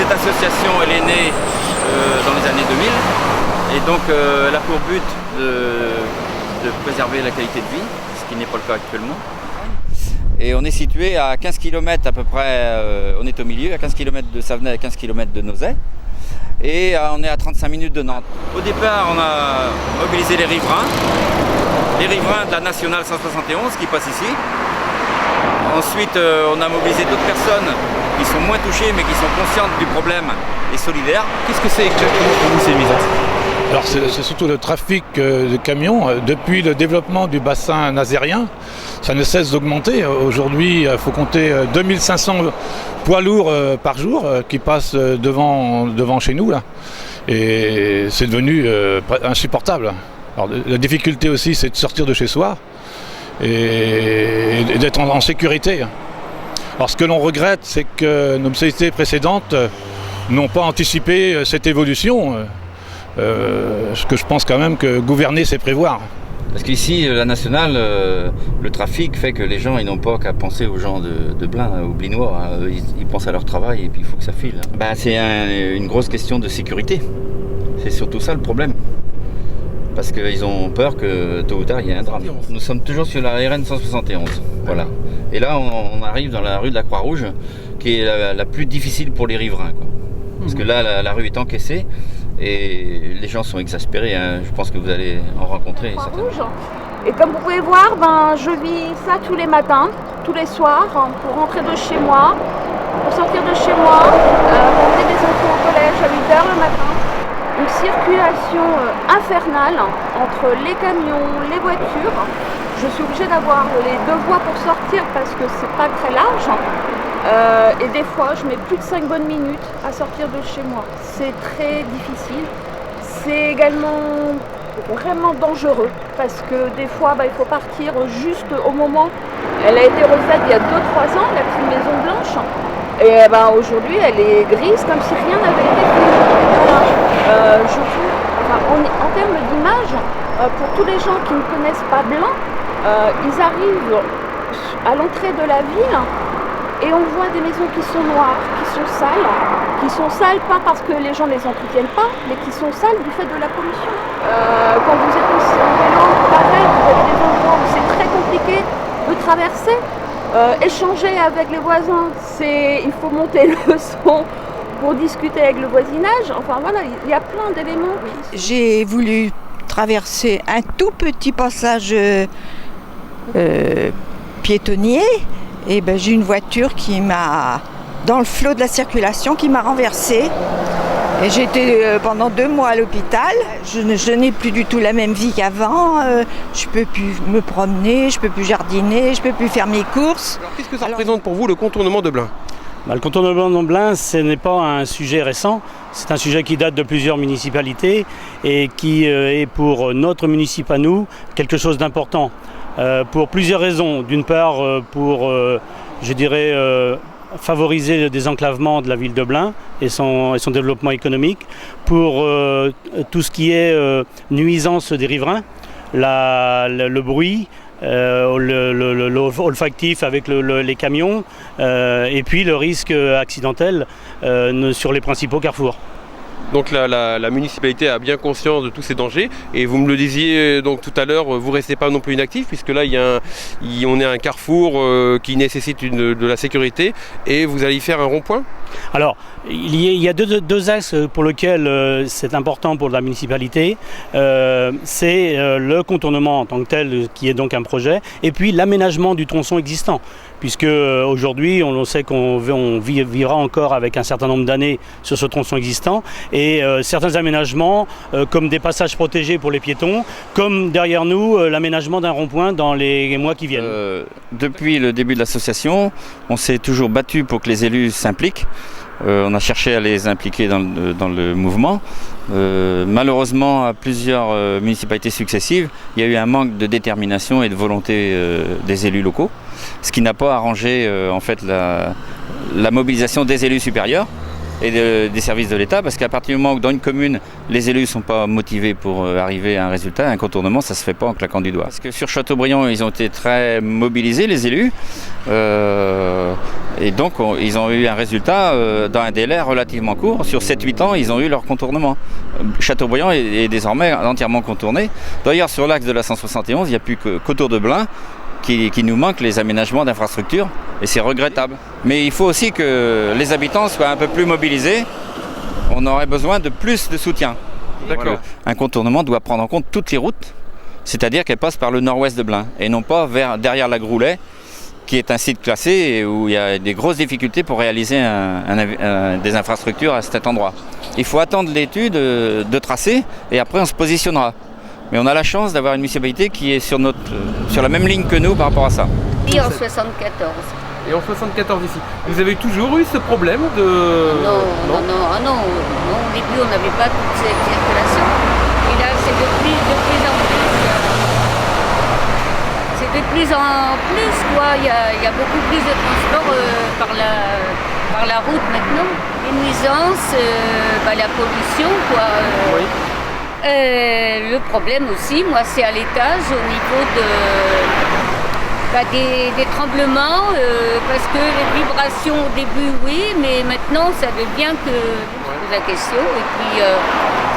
cette association, elle est née dans les années 2000 et donc elle a pour but de préserver la qualité de vie, ce qui n'est pas le cas actuellement. Et on est situé à 15 km à peu près, on est au milieu, à 15 km de Savenay, à 15 km de Nozay. Et on est à 35 minutes de Nantes. Au départ, on a mobilisé les riverains de la Nationale 171 qui passe ici. Ensuite, on a mobilisé d'autres personnes qui sont moins touchées mais qui sont conscientes du problème et solidaires. Qu'est-ce que c'est exactement pour vous ces nuisances ? Alors c'est surtout le trafic de camions. Depuis le développement du bassin nazérien, ça ne cesse d'augmenter. Aujourd'hui, il faut compter 2500 poids lourds par jour qui passent devant chez nous, là. Et c'est devenu insupportable. Alors, la difficulté aussi, c'est de sortir de chez soi et d'être en sécurité. Alors ce que l'on regrette, c'est que nos sociétés précédentes n'ont pas anticipé cette évolution. Ce que je pense quand même que gouverner, c'est prévoir. Parce qu'ici, la nationale, le trafic fait que les gens ils n'ont pas qu'à penser aux gens de Blain, aux Blinois. Ils pensent à leur travail et puis il faut que ça file. C'est une grosse question de sécurité. C'est surtout ça le problème. Parce qu'ils ont peur que tôt ou tard il y ait un drame. Nous sommes toujours sur la RN 171. Voilà. Et là, on arrive dans la rue de la Croix-Rouge, qui est la plus difficile pour les riverains, quoi. Parce que là, la rue est encaissée. Et les gens sont exaspérés, hein. Je pense que vous allez en rencontrer certainement. Et comme vous pouvez voir, je vis ça tous les matins, tous les soirs, pour rentrer de chez moi, pour sortir de chez moi, pour emmener mes enfants au collège à 8h le matin. Une circulation infernale entre les camions, les voitures. Je suis obligée d'avoir les deux voies pour sortir parce que c'est pas très large. Et des fois, je mets plus de 5 bonnes minutes à sortir de chez moi. C'est très difficile. C'est également vraiment dangereux parce que des fois, il faut partir juste au moment. Elle a été refaite il y a 2-3 ans, la petite maison blanche. Et aujourd'hui, elle est grise comme si rien n'avait été fait. Voilà. Je trouve, en termes d'image, pour tous les gens qui ne connaissent pas Blain, ils arrivent à l'entrée de la ville. Et on voit des maisons qui sont noires, qui sont sales pas parce que les gens ne les entretiennent pas, mais qui sont sales du fait de la pollution. Quand vous êtes aussi en vélo, pareil, vous avez des endroits où c'est très compliqué de traverser. Échanger avec les voisins, il faut monter le son pour discuter avec le voisinage. Enfin voilà, il y a plein d'éléments. J'ai voulu traverser un tout petit passage piétonnier. Et j'ai une voiture qui m'a, dans le flot de la circulation, qui m'a renversée. Et j'ai été pendant 2 mois à l'hôpital. Je n'ai plus du tout la même vie qu'avant. Je ne peux plus me promener, je ne peux plus jardiner, je ne peux plus faire mes courses. Alors, qu'est-ce que ça représente pour vous le contournement de Blain ? Le contournement de Blain, ce n'est pas un sujet récent. C'est un sujet qui date de plusieurs municipalités et qui est pour notre municipal à nous quelque chose d'important. Pour plusieurs raisons. D'une part, pour, favoriser le désenclavement de la ville de Blain et son développement économique. Pour tout ce qui est nuisance des riverains, le bruit, l'olfactif avec les camions, et puis le risque accidentel sur les principaux carrefours. Donc la municipalité a bien conscience de tous ces dangers et vous me le disiez donc tout à l'heure, vous ne restez pas non plus inactif puisque là on est à un carrefour qui nécessite de la sécurité et vous allez y faire un rond-point ? Alors, il y a deux axes pour lesquels c'est important pour la municipalité. C'est le contournement en tant que tel, qui est donc un projet, et puis l'aménagement du tronçon existant. Puisque aujourd'hui, on sait qu'on vivra encore avec un certain nombre d'années sur ce tronçon existant, et certains aménagements, comme des passages protégés pour les piétons, comme derrière nous, l'aménagement d'un rond-point dans les mois qui viennent. Depuis le début de l'association, on s'est toujours battu pour que les élus s'impliquent. On a cherché à les impliquer dans le mouvement. Malheureusement, à plusieurs municipalités successives, il y a eu un manque de détermination et de volonté des élus locaux, ce qui n'a pas arrangé en fait la mobilisation des élus supérieurs et des services de l'État, parce qu'à partir du moment où dans une commune, les élus ne sont pas motivés pour arriver à un résultat, un contournement, ça ne se fait pas en claquant du doigt. Parce que sur Châteaubriand, ils ont été très mobilisés, les élus, Et donc ils ont eu un résultat dans un délai relativement court. Sur 7-8 ans, ils ont eu leur contournement. Châteaubriand est désormais entièrement contourné. D'ailleurs, sur l'axe de la 171, il n'y a plus qu'autour de Blain qui nous manquent les aménagements d'infrastructures. Et c'est regrettable. Mais il faut aussi que les habitants soient un peu plus mobilisés. On aurait besoin de plus de soutien. D'accord. Voilà. Un contournement doit prendre en compte toutes les routes, c'est-à-dire qu'elles passent par le nord-ouest de Blain et non pas derrière la Groulet, qui est un site classé et où il y a des grosses difficultés pour réaliser des infrastructures à cet endroit. Il faut attendre l'étude de tracé et après on se positionnera. Mais on a la chance d'avoir une municipalité qui est sur la même ligne que nous par rapport à ça. Et en 74. Et en 74 ici. Vous avez toujours eu ce problème de... Non. Au début, on n'avait pas toute cette circulation. Et là, c'est de plus en plus. C'est de plus en plus, quoi. Il y a beaucoup plus de transport par la route maintenant. Les nuisances, la pollution, quoi. Oui. Le problème aussi, moi, c'est à l'étage, au niveau des tremblements, parce que les vibrations au début, oui, mais maintenant, ça devient que la question.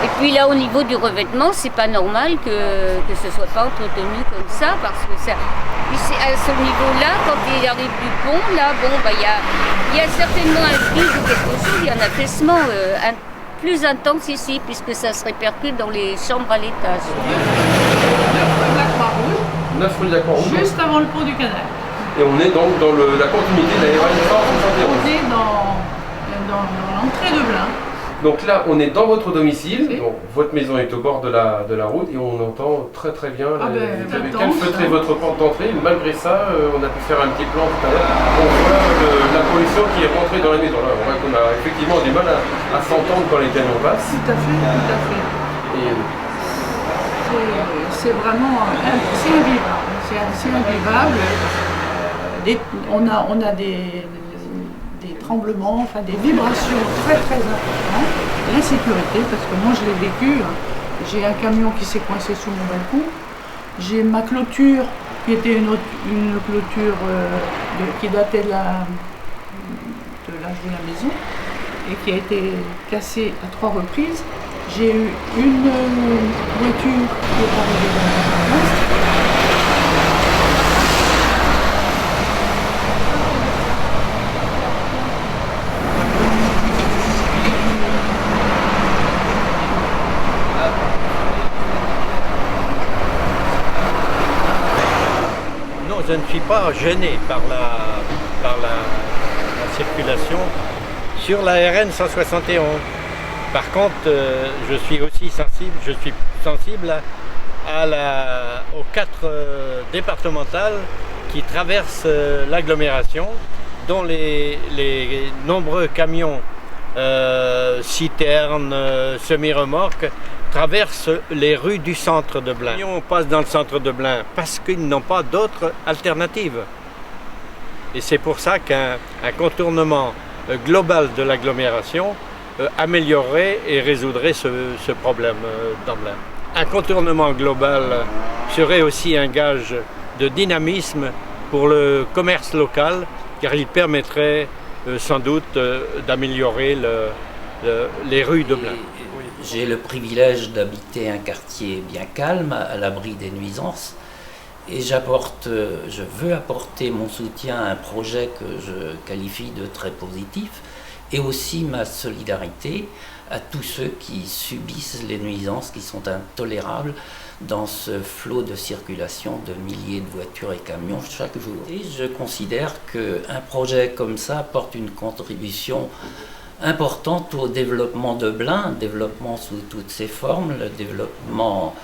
Et puis là, au niveau du revêtement, c'est pas normal que ce soit pas entretenu comme ça, parce que ça, à ce niveau-là, quand il arrive du pont, là, il y a certainement un vide ou quelque chose, il y a un affaissement plus intense ici, puisque ça se répercute dans les chambres à l'étage. 9 rue de la Croix-Rouge. Juste avant le pont du canal. Et on est donc dans la continuité de la RN 171. On est dans l'entrée de Blain. Donc là, on est dans votre domicile. Oui. Donc, votre maison est au bord de la route et on entend très très bien. Vous avez calfeutré votre porte d'entrée. Malgré ça, on a pu faire un petit plan tout à l'heure. On voit la pollution qui est rentrée dans la maison. Là, on voit qu'on a effectivement du mal à s'entendre quand les camions passent. Tout à fait. Et C'est vraiment c'est invivable. C'est assez invivable. On a des tremblements, enfin des vibrations très très importantes. L'insécurité, parce que moi je l'ai vécu. J'ai un camion qui s'est coincé sous mon balcon. J'ai ma clôture qui était une clôture qui datait de l'âge de la maison et qui a été cassée à 3 reprises. J'ai eu une voiture qui est arrivée dans la place. Non, je ne suis pas gêné par la circulation sur la RN 171. Par contre, je suis sensible aux 4 départementales qui traversent l'agglomération, dont les nombreux camions citernes, semi-remorques traversent les rues du centre de Blain. On passe dans le centre de Blain parce qu'ils n'ont pas d'autre alternative. Et c'est pour ça qu'un contournement global de l'agglomération améliorerait et résoudrait ce problème dans Blain. Un contournement global serait aussi un gage de dynamisme pour le commerce local, car il permettrait sans doute d'améliorer les rues de Blain. J'ai le privilège d'habiter un quartier bien calme, à l'abri des nuisances, et je veux apporter mon soutien à un projet que je qualifie de très positif, et aussi ma solidarité à tous ceux qui subissent les nuisances qui sont intolérables dans ce flot de circulation de milliers de voitures et camions chaque jour. Et je considère qu'un projet comme ça apporte une contribution importante au développement de Blain, le développement sous toutes ses formes, le développement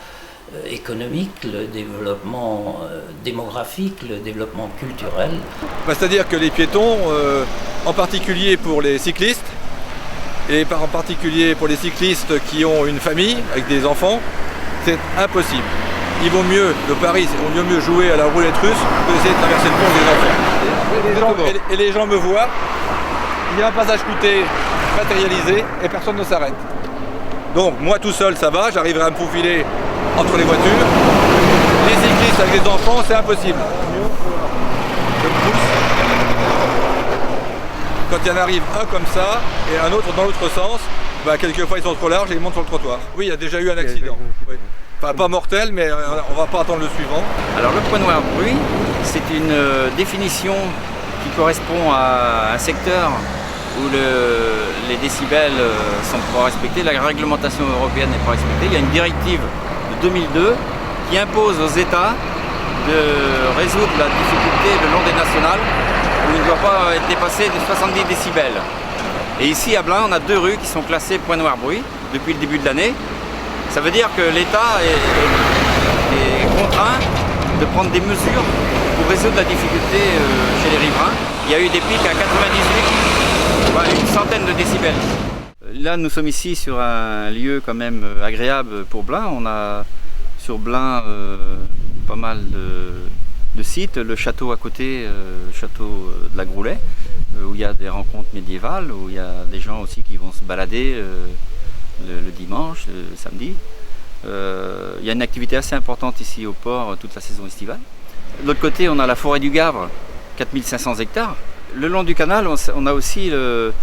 économique, le développement démographique, le développement culturel. C'est-à-dire que les piétons, en particulier pour les cyclistes, et en particulier pour les cyclistes qui ont une famille avec des enfants, c'est impossible. Il vaut mieux, de Paris, il vaut mieux jouer à la roulette russe que d'essayer de traverser le pont des enfants. Et les gens me voient, il y a un passage clouté matérialisé et personne ne s'arrête. Donc moi tout seul ça va, j'arriverai à me faufiler entre les voitures. Les cyclistes avec des enfants, c'est impossible. Je pousse. quand il y en arrive un comme ça et un autre dans l'autre sens, bah, quelquefois ils sont trop larges et ils montent sur le trottoir. Oui, il y a déjà eu un accident. Oui. Enfin, pas mortel, mais on va pas attendre le suivant. Alors le point noir bruit, c'est une définition qui correspond à un secteur où les décibels sont pas respectés, la réglementation européenne n'est pas respectée. Il y a une directive de 2002 qui impose aux États de résoudre la difficulté le long des nationales où il ne doit pas être dépassé de 70 décibels. Et ici à Blain, on a 2 rues qui sont classées point noir bruit depuis le début de l'année. Ça veut dire que l'État est contraint de prendre des mesures pour résoudre la difficulté chez les riverains. Il y a eu des pics à 98, une centaine de décibels. Là, nous sommes ici sur un lieu quand même agréable pour Blain. On a sur Blain pas mal de sites. Le château à côté, le château de la Groulet, où il y a des rencontres médiévales, où il y a des gens aussi qui vont se balader le dimanche, le samedi. Il y a une activité assez importante ici au port toute la saison estivale. De l'autre côté, on a la forêt du Gavre, 4500 hectares. Le long du canal, on a aussi le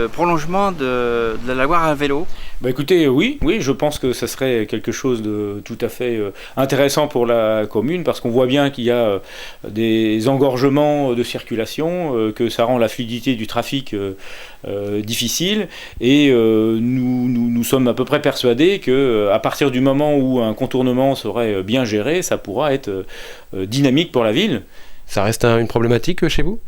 prolongement de la Loire à vélo. Bah écoutez, oui, je pense que ça serait quelque chose de tout à fait intéressant pour la commune, parce qu'on voit bien qu'il y a des engorgements de circulation, que ça rend la fluidité du trafic difficile, et nous sommes à peu près persuadés qu'à partir du moment où un contournement serait bien géré, ça pourra être dynamique pour la ville. Ça reste une problématique chez vous ?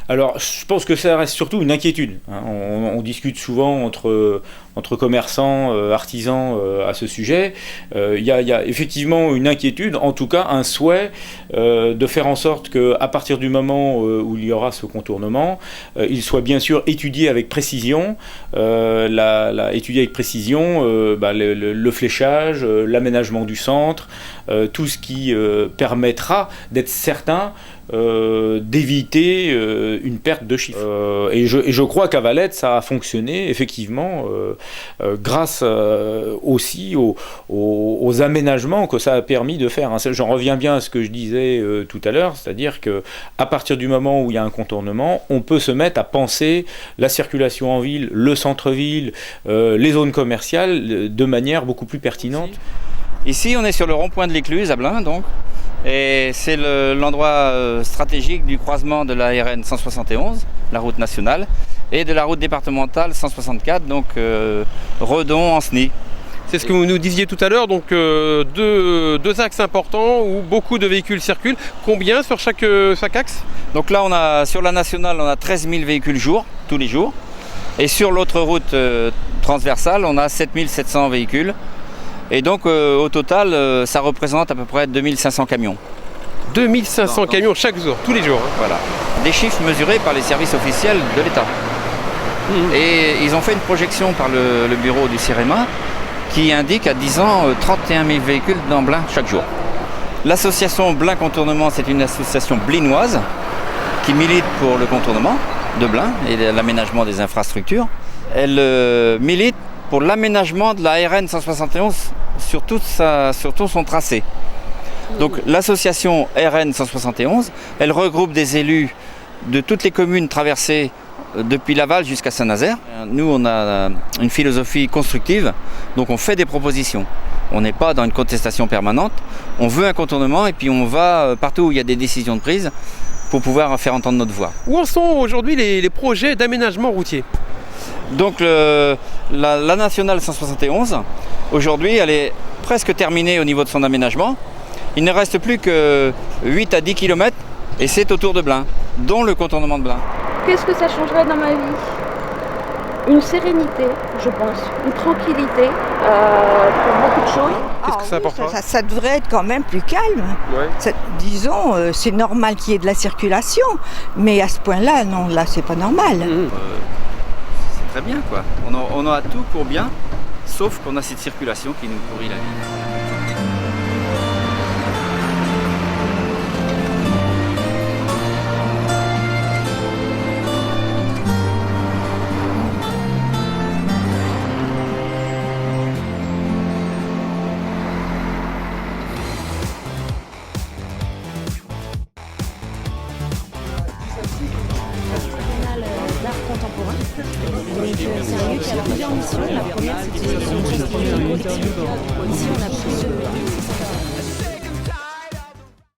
Alors, je pense que ça reste surtout une inquiétude. On discute souvent entre commerçants, artisans à ce sujet. Il y a effectivement une inquiétude, en tout cas un souhait de faire en sorte qu'à partir du moment où il y aura ce contournement, il soit bien sûr étudié avec précision, étudié avec précision le fléchage, l'aménagement du centre, tout ce qui permettra d'être certain d'éviter une perte de chiffre. Et je crois qu'à Valette, ça a fonctionné effectivement grâce aussi aux aménagements que ça a permis de faire. J'en reviens bien à ce que je disais tout à l'heure, c'est-à-dire qu'à partir du moment où il y a un contournement, on peut se mettre à penser la circulation en ville, le centre-ville, les zones commerciales de manière beaucoup plus pertinente. Ici, on est sur le rond-point de l'Écluse à Blain, donc. Et c'est l'endroit stratégique du croisement de la RN 171, la route nationale, et de la route départementale 164, donc Redon-Ancenis. C'est ce que vous nous disiez tout à l'heure, donc deux axes importants où beaucoup de véhicules circulent. Combien sur chaque axe ? Donc là, sur la nationale, on a 13 000 véhicules tous les jours. Et sur l'autre route transversale, on a 7 700 véhicules. Et donc au total, ça représente à peu près 2500 camions. 2500 camions chaque jour, tous les jours. Voilà. Des chiffres mesurés par les services officiels de l'État. Et ils ont fait une projection par le bureau du CIREMA qui indique à 10 ans 31 000 véhicules dans Blain chaque jour. L'association Blain Contournement, c'est une association blinoise qui milite pour le contournement de Blain et l'aménagement des infrastructures. Elle milite pour l'aménagement de la RN 171 sur tout son tracé. Donc l'association RN 171, elle regroupe des élus de toutes les communes traversées depuis Laval jusqu'à Saint-Nazaire. Nous, on a une philosophie constructive, donc on fait des propositions. On n'est pas dans une contestation permanente, on veut un contournement et puis on va partout où il y a des décisions de prise pour pouvoir faire entendre notre voix. Où en sont aujourd'hui les projets d'aménagement routier ? Donc la nationale 171, aujourd'hui, elle est presque terminée au niveau de son aménagement. Il ne reste plus que 8 à 10 km et c'est autour de Blain, dont le contournement de Blain. Qu'est-ce que ça changerait dans ma vie ? Une sérénité, je pense, une tranquillité pour beaucoup de choses. Qu'est-ce que ça apportera ? Ça devrait être quand même plus calme. Ouais. Disons, c'est normal qu'il y ait de la circulation, mais à ce point-là, non, là, c'est pas normal. C'est très bien, quoi. On a tout pour bien, sauf qu'on a cette circulation qui nous pourrit la vie. Donc c'est un lieu qui a plusieurs missions. La première, c'était ici on a